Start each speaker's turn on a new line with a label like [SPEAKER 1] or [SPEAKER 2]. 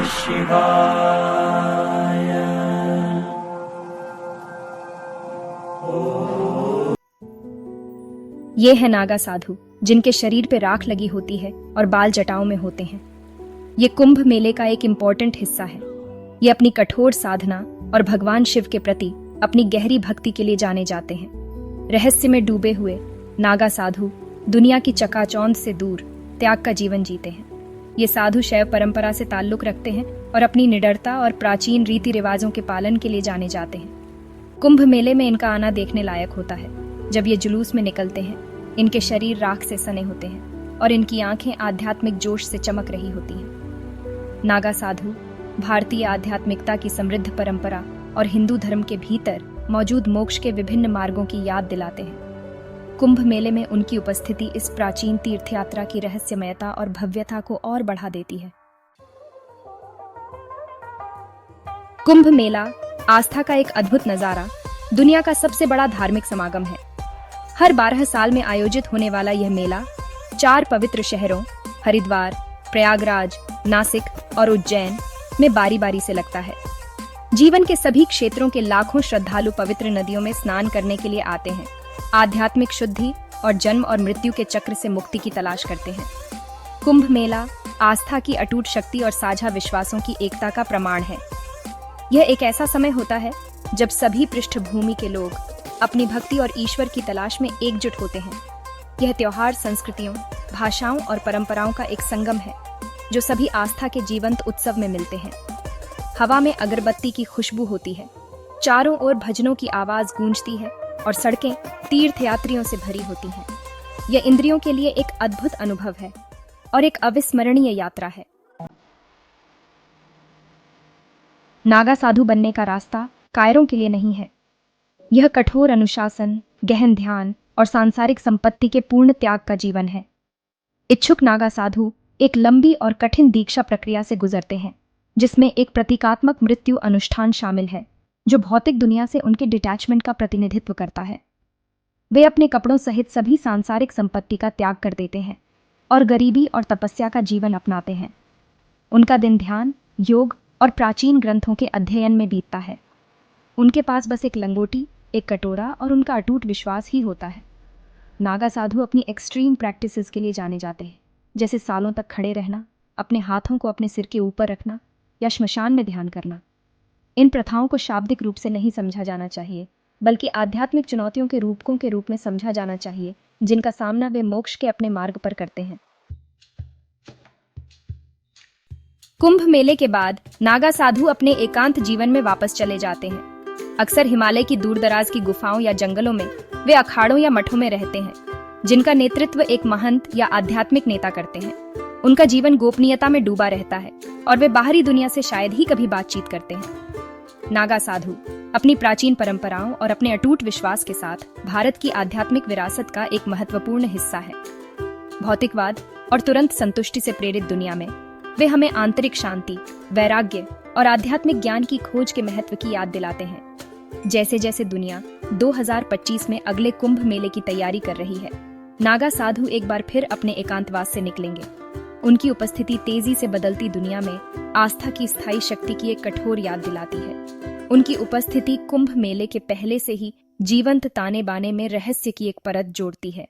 [SPEAKER 1] शिवाय।
[SPEAKER 2] ये है नागा साधु, जिनके शरीर पे राख लगी होती है और बाल जटाओं में होते हैं। ये कुंभ मेले का एक इम्पोर्टेंट हिस्सा है। ये अपनी कठोर साधना और भगवान शिव के प्रति अपनी गहरी भक्ति के लिए जाने जाते हैं। रहस्य में डूबे हुए नागा साधु दुनिया की चकाचौंध से दूर त्याग का जीवन जीते हैं। ये साधु शैव परंपरा से ताल्लुक रखते हैं और अपनी निडरता और प्राचीन रीति रिवाजों के पालन के लिए जाने जाते हैं। कुंभ मेले में इनका आना देखने लायक होता है। जब ये जुलूस में निकलते हैं, इनके शरीर राख से सने होते हैं और इनकी आंखें आध्यात्मिक जोश से चमक रही होती हैं। नागा साधु भारतीय आध्यात्मिकता की समृद्ध परंपरा और हिंदू धर्म के भीतर मौजूद मोक्ष के विभिन्न मार्गों की याद दिलाते हैं। कुंभ मेले में उनकी उपस्थिति इस प्राचीन तीर्थयात्रा की रहस्यमयता और भव्यता को और बढ़ा देती है। कुंभ मेला आस्था का एक अद्भुत नजारा, दुनिया का सबसे बड़ा धार्मिक समागम है। हर 12 साल में आयोजित होने वाला यह मेला 4 पवित्र शहरों हरिद्वार, प्रयागराज, नासिक और उज्जैन में बारी बारी से लगता है। जीवन के सभी क्षेत्रों के लाखों श्रद्धालु पवित्र नदियों में स्नान करने के लिए आते हैं, आध्यात्मिक शुद्धि और जन्म और मृत्यु के चक्र से मुक्ति की तलाश करते हैं। कुंभ मेला आस्था की अटूट शक्ति और साझा विश्वासों की एकता का प्रमाण है। यह एक ऐसा समय होता है जब सभी पृष्ठभूमि के लोग अपनी भक्ति और ईश्वर की तलाश में एकजुट होते हैं। यह त्योहार संस्कृतियों, भाषाओं और परंपराओं का एक संगम है जो सभी आस्था के जीवंत उत्सव में मिलते हैं। हवा में अगरबत्ती की खुशबू होती है, चारों ओर भजनों की आवाज गूंजती है और सड़कें तीर्थयात्रियों से भरी होती हैं। यह इंद्रियों के लिए एक अद्भुत अनुभव है और एक अविस्मरणीय यात्रा है। नागा साधु बनने का रास्ता कायरों के लिए नहीं है। यह कठोर अनुशासन, गहन ध्यान और सांसारिक संपत्ति के पूर्ण त्याग का जीवन है। इच्छुक नागा साधु एक लंबी और कठिन दीक्षा प्रक्रिया से गुजरते हैं, जिसमें एक प्रतीकात्मक मृत्यु अनुष्ठान शामिल है जो भौतिक दुनिया से उनके डिटैचमेंट का प्रतिनिधित्व करता है। वे अपने कपड़ों सहित सभी सांसारिक संपत्ति का त्याग कर देते हैं और गरीबी और तपस्या का जीवन अपनाते हैं। उनका दिन ध्यान, योग और प्राचीन ग्रंथों के अध्ययन में बीतता है। उनके पास बस एक लंगोटी, एक कटोरा और उनका अटूट विश्वास ही होता है। नागा साधु अपनी एक्सट्रीम प्रैक्टिसेस के लिए जाने जाते हैं, जैसे सालों तक खड़े रहना, अपने हाथों को अपने सिर के ऊपर रखना या श्मशान में ध्यान करना। इन प्रथाओं को शाब्दिक रूप से नहीं समझा जाना चाहिए, बल्कि आध्यात्मिक चुनौतियों के रूप में समझा जाना चाहिए, जिनका सामना वे मोक्ष के अपने मार्ग पर करते हैं। कुंभ मेले के बाद नागा साधु अपने एकांत जीवन में वापस चले जाते हैं। अक्सर हिमालय की दूरदराज की गुफाओं या जंगलों में वे अखाड़ों या मठों में रहते हैं, जिनका नेतृत्व एक महंत या आध्यात्मिक नेता करते हैं। उनका जीवन गोपनीयता में डूबा रहता है और वे बाहरी दुनिया से शायद ही कभी बातचीत करते हैं। नागा साधु अपनी प्राचीन परंपराओं और अपने अटूट विश्वास के साथ भारत की आध्यात्मिक विरासत का एक महत्वपूर्ण हिस्सा है। भौतिकवाद और तुरंत संतुष्टि से प्रेरित दुनिया में वे हमें आंतरिक शांति, वैराग्य और आध्यात्मिक ज्ञान की खोज के महत्व की याद दिलाते हैं। जैसे जैसे दुनिया 2025 में अगले कुंभ मेले की तैयारी कर रही है, नागा साधु एक बार फिर अपने एकांतवास से निकलेंगे। उनकी उपस्थिति तेजी से बदलती दुनिया में आस्था की स्थायी शक्ति की एक कठोर याद दिलाती है। उनकी उपस्थिति कुंभ मेले के पहले से ही जीवंत ताने बाने में रहस्य की एक परत जोड़ती है।